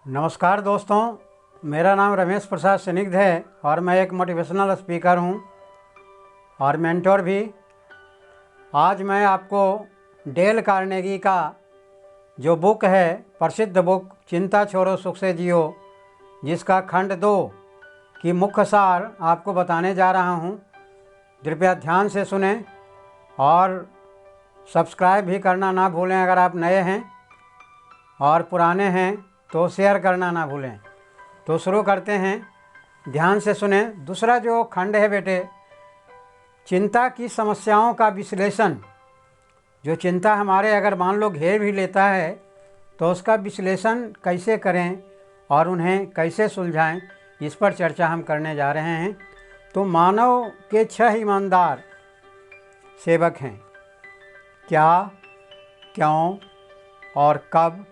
नमस्कार दोस्तों, मेरा नाम रमेश प्रसाद स्निग्ध है और मैं एक मोटिवेशनल स्पीकर हूं और मेंटोर भी। आज मैं आपको डेल कार्नेगी का जो बुक है, प्रसिद्ध बुक चिंता छोड़ो सुख से जियो, जिसका खंड 2 की मुख्य सार आपको बताने जा रहा हूं। कृपया ध्यान से सुने और सब्सक्राइब भी करना ना भूलें अगर आप नए हैं, और पुराने हैं तो शेयर करना ना भूलें। तो शुरू करते हैं, ध्यान से सुने। दूसरा जो खंड है बेटे, चिंता की समस्याओं का विश्लेषण। जो चिंता हमारे अगर मान लो घेर भी लेता है तो उसका विश्लेषण कैसे करें और उन्हें कैसे सुलझाएं, इस पर चर्चा हम करने जा रहे हैं। तो मानव के 6 ईमानदार सेवक हैं: क्या, क्यों और कब,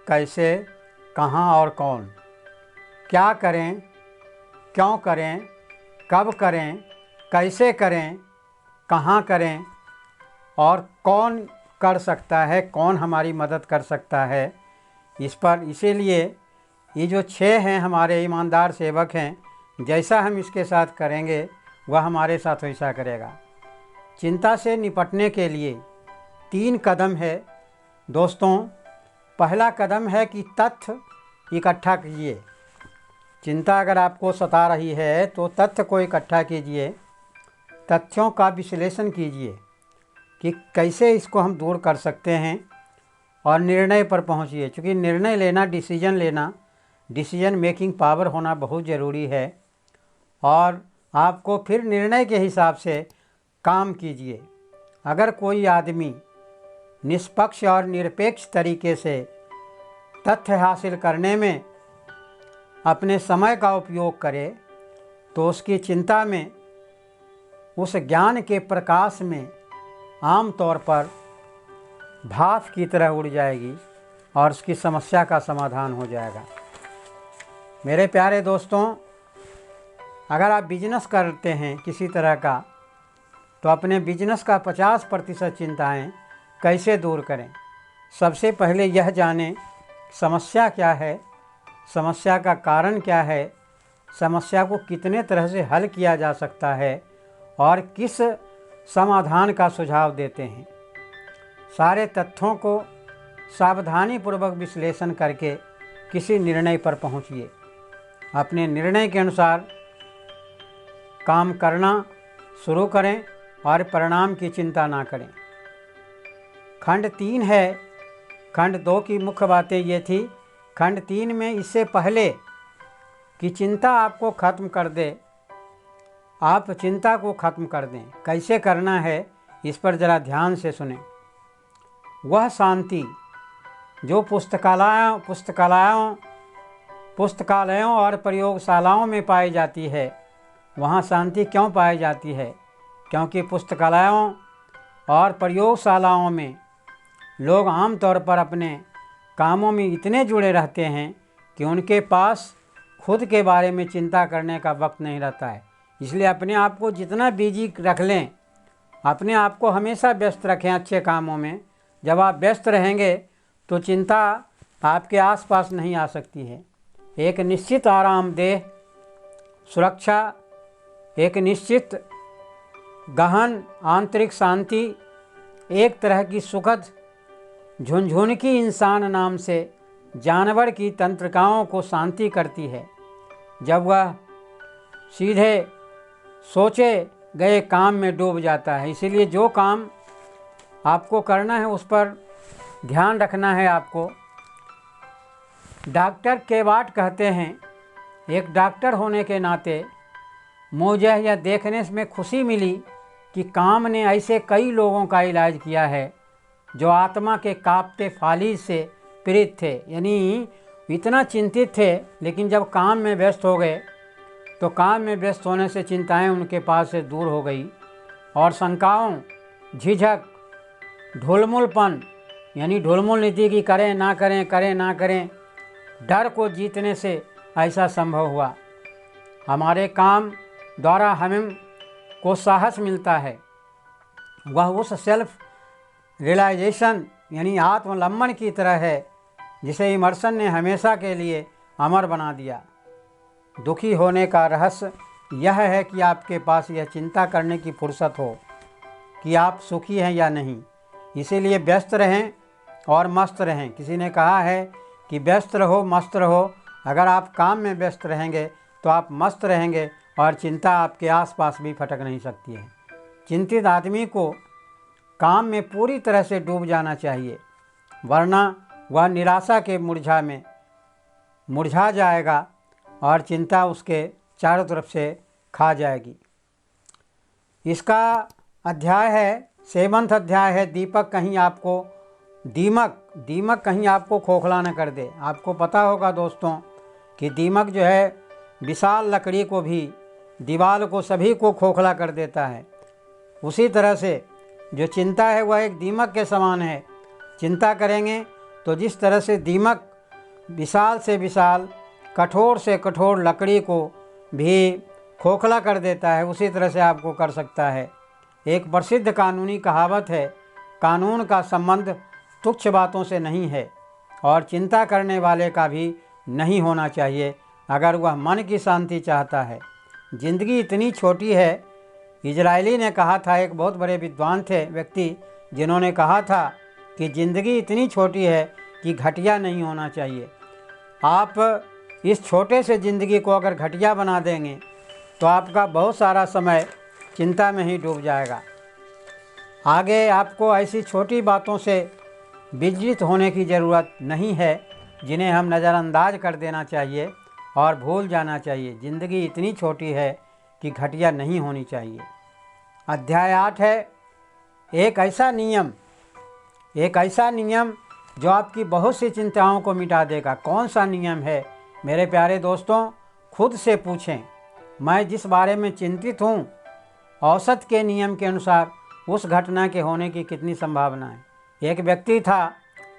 कैसे, कहाँ और कौन। क्या करें, क्यों करें, कब करें, कैसे करें, कहाँ करें और कौन कर सकता है, कौन हमारी मदद कर सकता है, इस पर। इसीलिए ये जो 6 हैं हमारे ईमानदार सेवक हैं, जैसा हम इसके साथ करेंगे वह हमारे साथ वैसा करेगा। चिंता से निपटने के लिए 3 कदम है दोस्तों। पहला कदम है कि तथ्य इकट्ठा कीजिए। चिंता अगर आपको सता रही है तो तथ्य को इकट्ठा कीजिए, तथ्यों का विश्लेषण कीजिए कि कैसे इसको हम दूर कर सकते हैं, और निर्णय पर पहुंचिए। क्योंकि निर्णय लेना, डिसीजन मेकिंग पावर होना बहुत ज़रूरी है, और आपको फिर निर्णय के हिसाब से काम कीजिए। अगर कोई आदमी निष्पक्ष और निरपेक्ष तरीके से तथ्य हासिल करने में अपने समय का उपयोग करे तो उसकी चिंता में उस ज्ञान के प्रकाश में आम तौर पर भाप की तरह उड़ जाएगी और उसकी समस्या का समाधान हो जाएगा। मेरे प्यारे दोस्तों, अगर आप बिजनेस करते हैं किसी तरह का, तो अपने बिजनेस का 50% चिंताएं कैसे दूर करें। सबसे पहले यह जानें समस्या क्या है, समस्या का कारण क्या है, समस्या को कितने तरह से हल किया जा सकता है और किस समाधान का सुझाव देते हैं। सारे तथ्यों को सावधानीपूर्वक विश्लेषण करके किसी निर्णय पर पहुंचिए। अपने निर्णय के अनुसार काम करना शुरू करें और परिणाम की चिंता ना करें। खंड 3 है। खंड 2 की मुख्य बातें ये थी। खंड 3 में इससे पहले कि चिंता आपको ख़त्म कर दे, आप चिंता को ख़त्म कर दें। कैसे करना है, इस पर ज़रा ध्यान से सुनें। वह शांति जो पुस्तकालयों और प्रयोगशालाओं में पाई जाती है, वहाँ शांति क्यों पाई जाती है? क्योंकि पुस्तकालयों और प्रयोगशालाओं में लोग आमतौर पर अपने कामों में इतने जुड़े रहते हैं कि उनके पास खुद के बारे में चिंता करने का वक्त नहीं रहता है। इसलिए अपने आप को जितना बिजी रख लें, अपने आप को हमेशा व्यस्त रखें अच्छे कामों में। जब आप व्यस्त रहेंगे तो चिंता आपके आसपास नहीं आ सकती है। एक निश्चित आरामदेह सुरक्षा, एक निश्चित गहन आंतरिक शांति, एक तरह की सुखद झुनझुनकी इंसान नाम से जानवर की तंत्रिकाओं को शांति करती है जब वह सीधे सोचे गए काम में डूब जाता है। इसीलिए जो काम आपको करना है उस पर ध्यान रखना है आपको। डॉक्टर केवाट कहते हैं, एक डॉक्टर होने के नाते मुझे यह देखने में खुशी मिली कि काम ने ऐसे कई लोगों का इलाज किया है जो आत्मा के कांपते फालिज से पीड़ित थे, यानी इतना चिंतित थे, लेकिन जब काम में व्यस्त हो गए तो काम में व्यस्त होने से चिंताएं उनके पास से दूर हो गई, और शंकाओं, झिझक, ढुलमुलपन, यानी ढुलमुल नीति की करें ना करें, करें ना करें, डर को जीतने से ऐसा संभव हुआ। हमारे काम द्वारा हमें को साहस मिलता है, वह उस सेल्फ रियलाइजेशन यानी आत्मलंबन की तरह है जिसे इमर्सन ने हमेशा के लिए अमर बना दिया। दुखी होने का रहस्य यह है कि आपके पास यह चिंता करने की फुर्सत हो कि आप सुखी हैं या नहीं। इसीलिए व्यस्त रहें और मस्त रहें। किसी ने कहा है कि व्यस्त रहो मस्त रहो। अगर आप काम में व्यस्त रहेंगे तो आप मस्त रहेंगे और चिंता आपके आसपास भी फटक नहीं सकती है। चिंतित आदमी को काम में पूरी तरह से डूब जाना चाहिए, वरना वह निराशा के मुरझा जाएगा और चिंता उसके चारों तरफ से खा जाएगी। इसका अध्याय है 7वां अध्याय है दीमक कहीं आपको खोखला न कर दे। आपको पता होगा दोस्तों कि दीमक जो है विशाल लकड़ी को भी, दीवार को, सभी को खोखला कर देता है। उसी तरह से जो चिंता है वह एक दीमक के समान है। चिंता करेंगे तो जिस तरह से दीमक विशाल से विशाल, कठोर से कठोर लकड़ी को भी खोखला कर देता है, उसी तरह से आपको कर सकता है। एक प्रसिद्ध कानूनी कहावत है, कानून का संबंध तुच्छ बातों से नहीं है और चिंता करने वाले का भी नहीं होना चाहिए अगर वह मन की शांति चाहता है। जिंदगी इतनी छोटी है। इजरायली ने कहा था, एक बहुत बड़े विद्वान थे व्यक्ति, जिन्होंने कहा था कि ज़िंदगी इतनी छोटी है कि घटिया नहीं होना चाहिए। आप इस छोटे से ज़िंदगी को अगर घटिया बना देंगे तो आपका बहुत सारा समय चिंता में ही डूब जाएगा। आगे आपको ऐसी छोटी बातों से विचलित होने की ज़रूरत नहीं है जिन्हें हम नज़रअंदाज कर देना चाहिए और भूल जाना चाहिए। ज़िंदगी इतनी छोटी है कि घटिया नहीं होनी चाहिए। अध्याय 8 है एक ऐसा नियम जो आपकी बहुत सी चिंताओं को मिटा देगा। कौन सा नियम है मेरे प्यारे दोस्तों? खुद से पूछें, मैं जिस बारे में चिंतित हूँ, औसत के नियम के अनुसार उस घटना के होने की कितनी संभावना है। एक व्यक्ति था,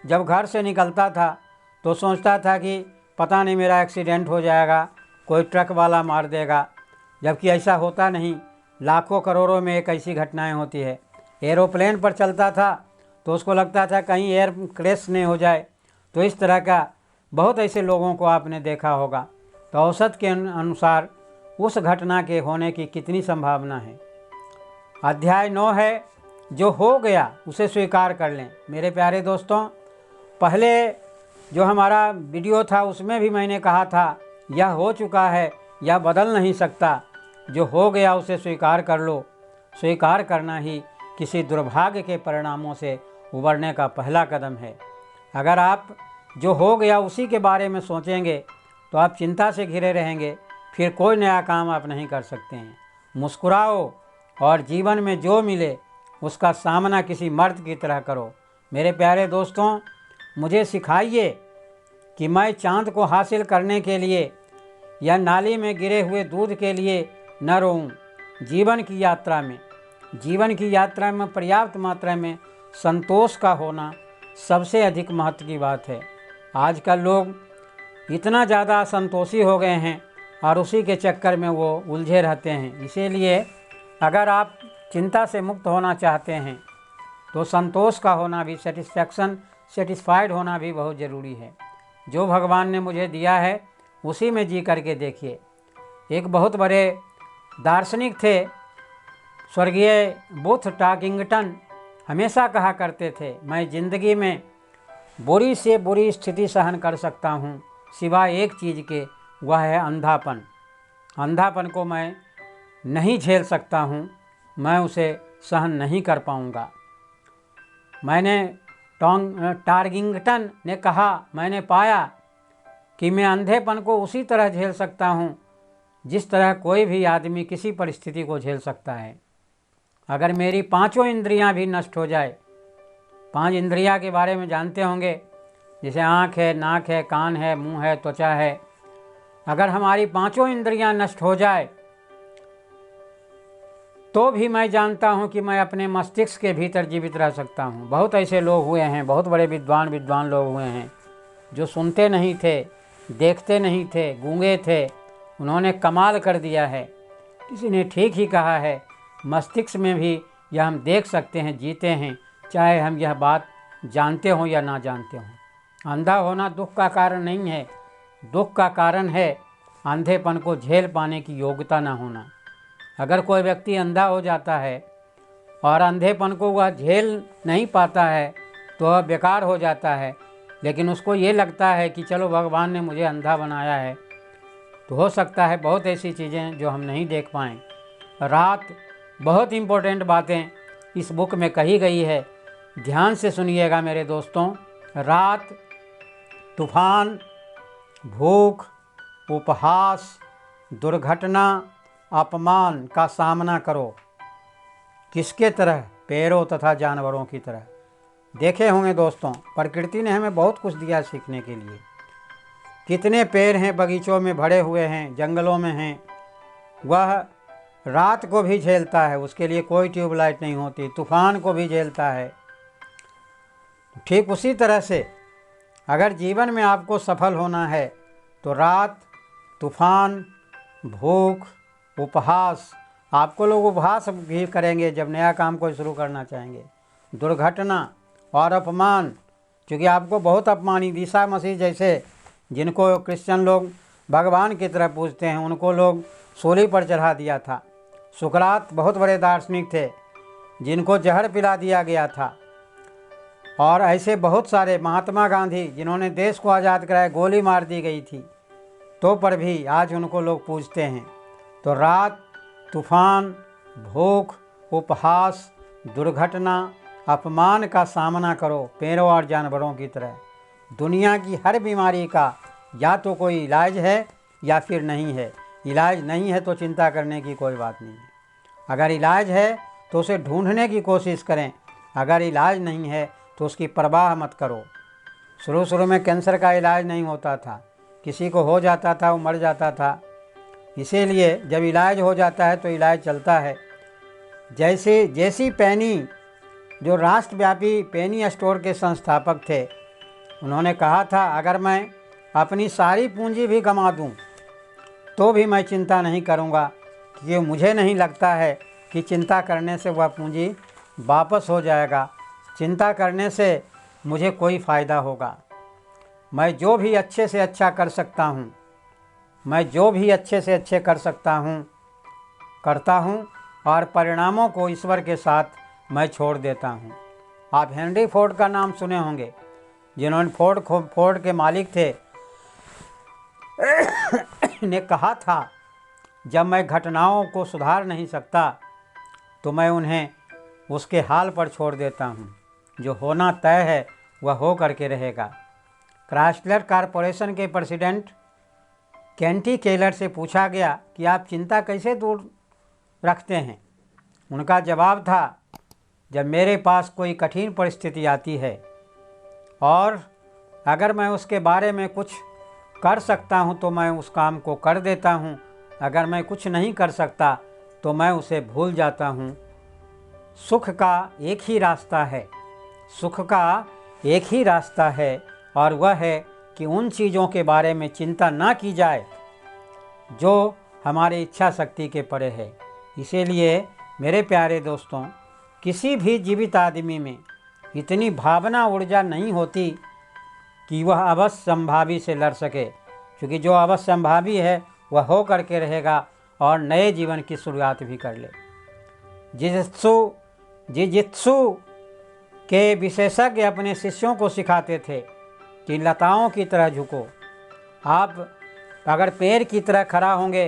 जब घर से निकलता था तो सोचता था कि पता नहीं मेरा एक्सीडेंट हो जाएगा, कोई ट्रक वाला मार देगा, जबकि ऐसा होता नहीं। लाखों करोड़ों में एक ऐसी घटनाएं होती है। एरोप्लेन पर चलता था तो उसको लगता था कहीं एयर क्रैश नहीं हो जाए। तो इस तरह का बहुत ऐसे लोगों को आपने देखा होगा। तो औसत के अनुसार उस घटना के होने की कितनी संभावना है। अध्याय 9 है जो हो गया उसे स्वीकार कर लें। मेरे प्यारे दोस्तों, पहले जो हमारा वीडियो था उसमें भी मैंने कहा था यह हो चुका है, यह बदल नहीं सकता। जो हो गया उसे स्वीकार कर लो। स्वीकार करना ही किसी दुर्भाग्य के परिणामों से उबरने का पहला कदम है। अगर आप जो हो गया उसी के बारे में सोचेंगे तो आप चिंता से घिरे रहेंगे, फिर कोई नया काम आप नहीं कर सकते हैं। मुस्कुराओ और जीवन में जो मिले उसका सामना किसी मर्द की तरह करो। मेरे प्यारे दोस्तों, मुझे सिखाइए कि मैं चांद को हासिल करने के लिए या नाली में गिरे हुए दूध के लिए न रोऊं। जीवन की यात्रा में पर्याप्त मात्रा में संतोष का होना सबसे अधिक महत्व की बात है। आजकल लोग इतना ज़्यादा असंतोषी हो गए हैं और उसी के चक्कर में वो उलझे रहते हैं। इसीलिए अगर आप चिंता से मुक्त होना चाहते हैं तो संतोष का होना भी, सेटिस्फाइड होना भी बहुत ज़रूरी है। जो भगवान ने मुझे दिया है उसी में जी करके देखिए। एक बहुत बड़े दार्शनिक थे, स्वर्गीय बूथ टाकिंगटन, हमेशा कहा करते थे, मैं ज़िंदगी में बुरी से बुरी स्थिति सहन कर सकता हूँ सिवाय एक चीज़ के, वह है अंधापन। अंधापन को मैं नहीं झेल सकता हूँ, मैं उसे सहन नहीं कर पाऊँगा। टार्गिंगटन ने कहा, मैंने पाया कि मैं अंधेपन को उसी तरह झेल सकता हूँ जिस तरह कोई भी आदमी किसी परिस्थिति को झेल सकता है। अगर मेरी 5 इंद्रियां भी नष्ट हो जाए, 5 इंद्रियां के बारे में जानते होंगे, जैसे आँख है, नाक है, कान है, मुंह है, त्वचा है। अगर हमारी 5 इंद्रियां नष्ट हो जाए तो भी मैं जानता हूं कि मैं अपने मस्तिष्क के भीतर जीवित रह सकता हूं। बहुत ऐसे लोग हुए हैं, बहुत बड़े विद्वान लोग हुए हैं जो सुनते नहीं थे, देखते नहीं थे, गूंगे थे, उन्होंने कमाल कर दिया है। किसी ने ठीक ही कहा है, मस्तिष्क में भी यह हम देख सकते हैं, जीते हैं, चाहे हम यह बात जानते हों या ना जानते हों। अंधा होना दुख का कारण नहीं है, दुख का कारण है अंधेपन को झेल पाने की योग्यता न होना। अगर कोई व्यक्ति अंधा हो जाता है और अंधेपन को वह झेल नहीं पाता है तो वह बेकार हो जाता है, लेकिन उसको ये लगता है कि चलो भगवान ने मुझे अंधा बनाया है। तो हो सकता है बहुत ऐसी चीज़ें जो हम नहीं देख पाएँ। रात, बहुत इम्पोर्टेंट बातें इस बुक में कही गई है, ध्यान से सुनिएगा मेरे दोस्तों। रात, तूफान, भूख, उपहास, दुर्घटना, अपमान का सामना करो। किसके तरह? पेड़ों तथा जानवरों की तरह। देखे होंगे दोस्तों, प्रकृति ने हमें बहुत कुछ दिया सीखने के लिए। कितने पेड़ हैं बगीचों में भरे हुए हैं, जंगलों में हैं। वह रात को भी झेलता है, उसके लिए कोई ट्यूबलाइट नहीं होती। तूफान को भी झेलता है। ठीक उसी तरह से अगर जीवन में आपको सफल होना है तो रात, तूफान, भूख, उपहास, आपको लोग उपहास भी करेंगे जब नया काम कोई शुरू करना चाहेंगे, दुर्घटना और अपमान, क्योंकि आपको बहुत अपमानित, ईसा मसीह जैसे जिनको क्रिश्चियन लोग भगवान की तरह पूजते हैं उनको लोग सूली पर चढ़ा दिया था। सुकरात बहुत बड़े दार्शनिक थे जिनको जहर पिला दिया गया था। और ऐसे बहुत सारे, महात्मा गांधी जिन्होंने देश को आज़ाद कराया, गोली मार दी गई थी तो पर भी आज उनको लोग पूजते हैं। तो रात, तूफान, भूख, उपहास, दुर्घटना, अपमान का सामना करो पेड़ों और जानवरों की तरह। दुनिया की हर बीमारी का या तो कोई इलाज है या फिर नहीं है। इलाज नहीं है तो चिंता करने की कोई बात नहीं है। अगर इलाज है तो उसे ढूंढने की कोशिश करें, अगर इलाज नहीं है तो उसकी परवाह मत करो। शुरू में कैंसर का इलाज नहीं होता था, किसी को हो जाता था वो मर जाता था। इसीलिए जब इलाज हो जाता है तो इलाज चलता है। जैसी पेनी, जो राष्ट्रव्यापी पेनी स्टोर के संस्थापक थे, उन्होंने कहा था अगर मैं अपनी सारी पूंजी भी गंवा दूं तो भी मैं चिंता नहीं करूंगा, क्योंकि मुझे नहीं लगता है कि चिंता करने से वह पूंजी वापस हो जाएगा। चिंता करने से मुझे कोई फ़ायदा होगा। मैं जो भी अच्छे से अच्छा कर सकता हूँ, मैं जो भी अच्छे से अच्छे कर सकता हूँ करता हूँ, और परिणामों को ईश्वर के साथ मैं छोड़ देता हूँ। आप हेनरी फोर्ड का नाम सुने होंगे, जिन्होंने फोर्ड के मालिक थे, ने कहा था जब मैं घटनाओं को सुधार नहीं सकता तो मैं उन्हें उसके हाल पर छोड़ देता हूँ। जो होना तय है वह हो करके रहेगा। क्राइस्लर कॉरपोरेशन के प्रेसिडेंट केंटी केलर से पूछा गया कि आप चिंता कैसे दूर रखते हैं। उनका जवाब था, जब मेरे पास कोई कठिन परिस्थिति आती है और अगर मैं उसके बारे में कुछ कर सकता हूं तो मैं उस काम को कर देता हूं, अगर मैं कुछ नहीं कर सकता तो मैं उसे भूल जाता हूं। सुख का एक ही रास्ता है, सुख का एक ही रास्ता है, और वह है कि उन चीज़ों के बारे में चिंता ना की जाए जो हमारी इच्छा शक्ति के परे है। इसीलिए मेरे प्यारे दोस्तों, किसी भी जीवित आदमी में इतनी भावना ऊर्जा नहीं होती कि वह अवश्यंभावी से लड़ सके, क्योंकि जो अवश्यंभावी है वह हो करके रहेगा और नए जीवन की शुरुआत भी कर ले। जिजित्सु के विशेषज्ञ अपने शिष्यों को सिखाते थे कि लताओं की तरह झुको। आप अगर पेड़ की तरह खड़ा होंगे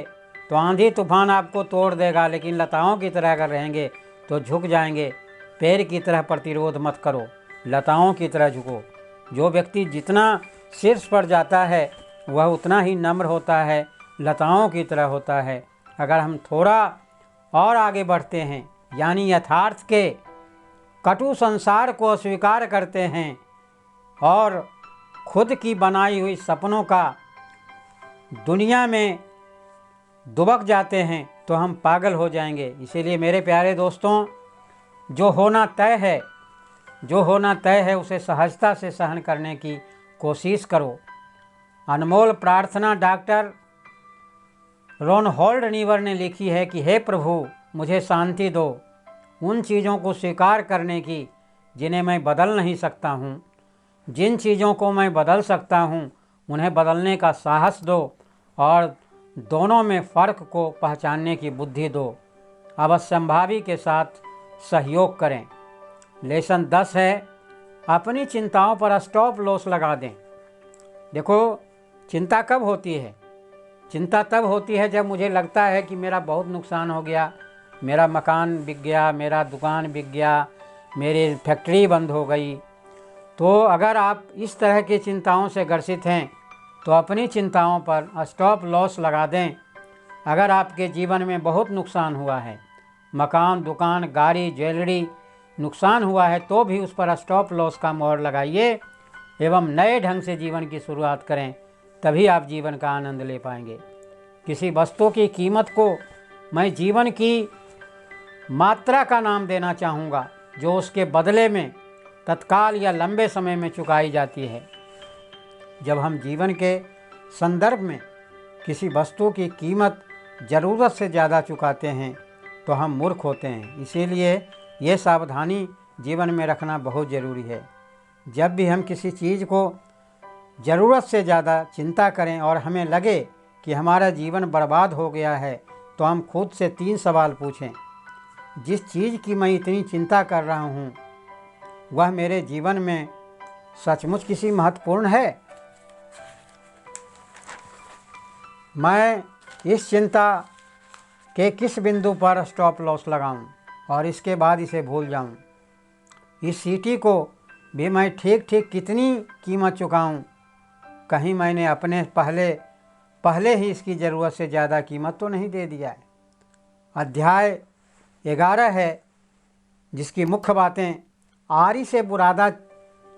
तो आंधी तूफान आपको तोड़ देगा, लेकिन लताओं की तरह अगर रहेंगे तो झुक जाएंगे। पेड़ की तरह प्रतिरोध मत करो, लताओं की तरह झुको। जो व्यक्ति जितना शीर्ष पर जाता है वह उतना ही नम्र होता है, लताओं की तरह होता है। अगर हम थोड़ा और आगे बढ़ते हैं, यानी यथार्थ के कटु संसार को अस्वीकार करते हैं और खुद की बनाई हुई सपनों का दुनिया में दुबक जाते हैं, तो हम पागल हो जाएंगे। इसीलिए मेरे प्यारे दोस्तों, जो होना तय है उसे सहजता से सहन करने की कोशिश करो। अनमोल प्रार्थना डॉक्टर रोनहोल्ड नीवर ने लिखी है कि हे प्रभु, मुझे शांति दो उन चीज़ों को स्वीकार करने की जिन्हें मैं बदल नहीं सकता हूँ। जिन चीज़ों को मैं बदल सकता हूँ उन्हें बदलने का साहस दो और दोनों में फ़र्क को पहचानने की बुद्धि दो। अवश्यंभावी के साथ सहयोग करें। लेसन 10 है, अपनी चिंताओं पर स्टॉप लॉस लगा दें। देखो, चिंता कब होती है? चिंता तब होती है जब मुझे लगता है कि मेरा बहुत नुकसान हो गया, मेरा मकान बिक गया, मेरा दुकान बिक गया, मेरी फैक्ट्री बंद हो गई। तो अगर आप इस तरह की चिंताओं से ग्रसित हैं तो अपनी चिंताओं पर स्टॉप लॉस लगा दें। अगर आपके जीवन में बहुत नुकसान हुआ है, मकान, दुकान, गाड़ी, ज्वेलरी नुकसान हुआ है, तो भी उस पर स्टॉप लॉस का मोहर लगाइए एवं नए ढंग से जीवन की शुरुआत करें, तभी आप जीवन का आनंद ले पाएंगे। किसी वस्तु की कीमत को मैं जीवन की मात्रा का नाम देना चाहूँगा, जो उसके बदले में तत्काल या लंबे समय में चुकाई जाती है। जब हम जीवन के संदर्भ में किसी वस्तु की कीमत ज़रूरत से ज़्यादा चुकाते हैं तो हम मूर्ख होते हैं। इसीलिए ये सावधानी जीवन में रखना बहुत ज़रूरी है। जब भी हम किसी चीज़ को ज़रूरत से ज़्यादा चिंता करें और हमें लगे कि हमारा जीवन बर्बाद हो गया है, तो हम खुद से 3 सवाल पूछें। जिस चीज़ की मैं इतनी चिंता कर रहा हूँ, वह मेरे जीवन में सचमुच किसी महत्वपूर्ण है? मैं इस चिंता के किस बिंदु पर स्टॉप लॉस लगाऊं और इसके बाद इसे भूल जाऊं? इस सीटी को भी मैं ठीक ठीक कितनी कीमत चुकाऊं? कहीं मैंने अपने पहले ही इसकी ज़रूरत से ज़्यादा कीमत तो नहीं दे दिया है। अध्याय 11 है, जिसकी मुख्य बातें। आरी से बुरादा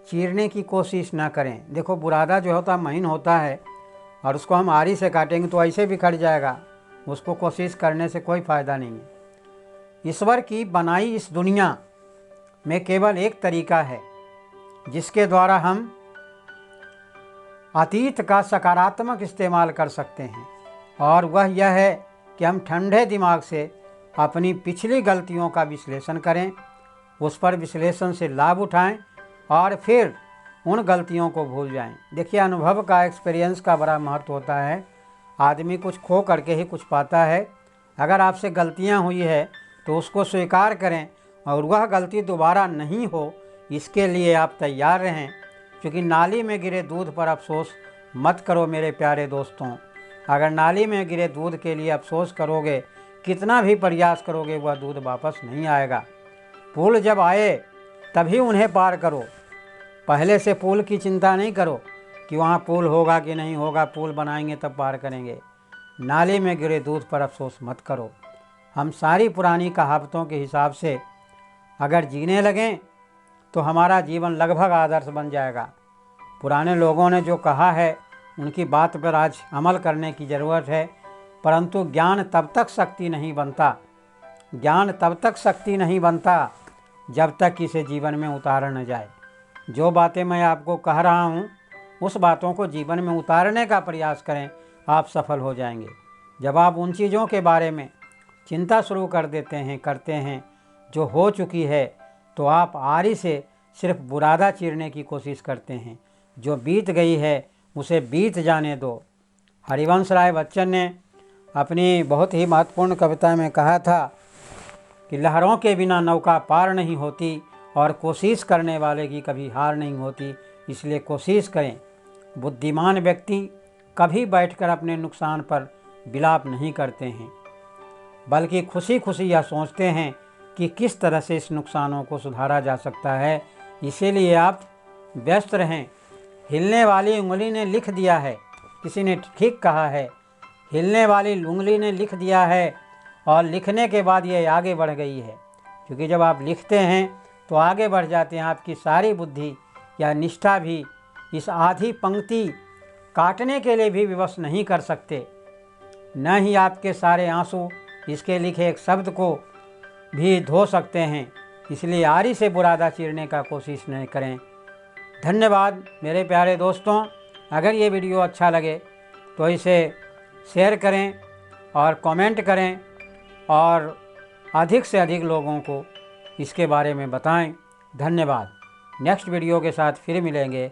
चीरने की कोशिश ना करें। देखो, बुरादा जो होता है महीन होता है और उसको हम आरी से काटेंगे तो ऐसे भी कट जाएगा। उसको कोशिश करने से कोई फ़ायदा नहीं है। ईश्वर की बनाई इस दुनिया में केवल एक तरीका है जिसके द्वारा हम अतीत का सकारात्मक इस्तेमाल कर सकते हैं, और वह यह है कि हम ठंडे दिमाग से अपनी पिछली गलतियों का विश्लेषण करें, उस पर विश्लेषण से लाभ उठाएं और फिर उन गलतियों को भूल जाएं। देखिए, अनुभव का, एक्सपीरियंस का बड़ा महत्व होता है। आदमी कुछ खो करके ही कुछ पाता है। अगर आपसे गलतियां हुई है तो उसको स्वीकार करें और वह गलती दोबारा नहीं हो, इसके लिए आप तैयार रहें। क्योंकि नाली में गिरे दूध पर अफसोस मत करो मेरे प्यारे दोस्तों। अगर नाली में गिरे दूध के लिए अफसोस करोगे, कितना भी प्रयास करोगे, वह दूध वापस नहीं आएगा। पुल जब आए तभी उन्हें पार करो। पहले से पुल की चिंता नहीं करो कि वहाँ पुल होगा कि नहीं होगा, पुल बनाएंगे तब पार करेंगे। नाले में गिरे दूध पर अफसोस मत करो। हम सारी पुरानी कहावतों के हिसाब से अगर जीने लगें तो हमारा जीवन लगभग आदर्श बन जाएगा। पुराने लोगों ने जो कहा है उनकी बात पर आज अमल करने की ज़रूरत है। परंतु ज्ञान तब तक शक्ति नहीं बनता, ज्ञान तब तक शक्ति नहीं बनता जब तक इसे जीवन में उतारा न जाए। जो बातें मैं आपको कह रहा हूँ, उस बातों को जीवन में उतारने का प्रयास करें, आप सफल हो जाएंगे। जब आप उन चीज़ों के बारे में चिंता शुरू कर देते हैं, करते हैं जो हो चुकी है, तो आप आरी से सिर्फ बुरादा चीरने की कोशिश करते हैं। जो बीत गई है उसे बीत जाने दो। हरिवंश राय बच्चन ने अपनी बहुत ही महत्वपूर्ण कविता में कहा था कि लहरों के बिना नौका पार नहीं होती और कोशिश करने वाले की कभी हार नहीं होती, इसलिए कोशिश करें। बुद्धिमान व्यक्ति कभी बैठकर अपने नुकसान पर विलाप नहीं करते हैं, बल्कि खुशी खुशी यह सोचते हैं कि किस तरह से इस नुकसानों को सुधारा जा सकता है। इसीलिए आप व्यस्त रहें। हिलने वाली उंगली ने लिख दिया है, किसी ने ठीक कहा है, हिलने वाली उंगली ने लिख दिया है और लिखने के बाद ये आगे बढ़ गई है। क्योंकि जब आप लिखते हैं तो आगे बढ़ जाते हैं। आपकी सारी बुद्धि या निष्ठा भी इस आधी पंक्ति काटने के लिए भी विवश नहीं कर सकते, न ही आपके सारे आंसू इसके लिखे एक शब्द को भी धो सकते हैं। इसलिए आरी से बुरादा चीरने का कोशिश नहीं करें। धन्यवाद मेरे प्यारे दोस्तों। अगर ये वीडियो अच्छा लगे तो इसे शेयर करें और कमेंट करें और अधिक से अधिक लोगों को इसके बारे में बताएं। धन्यवाद। नेक्स्ट वीडियो के साथ फिर मिलेंगे।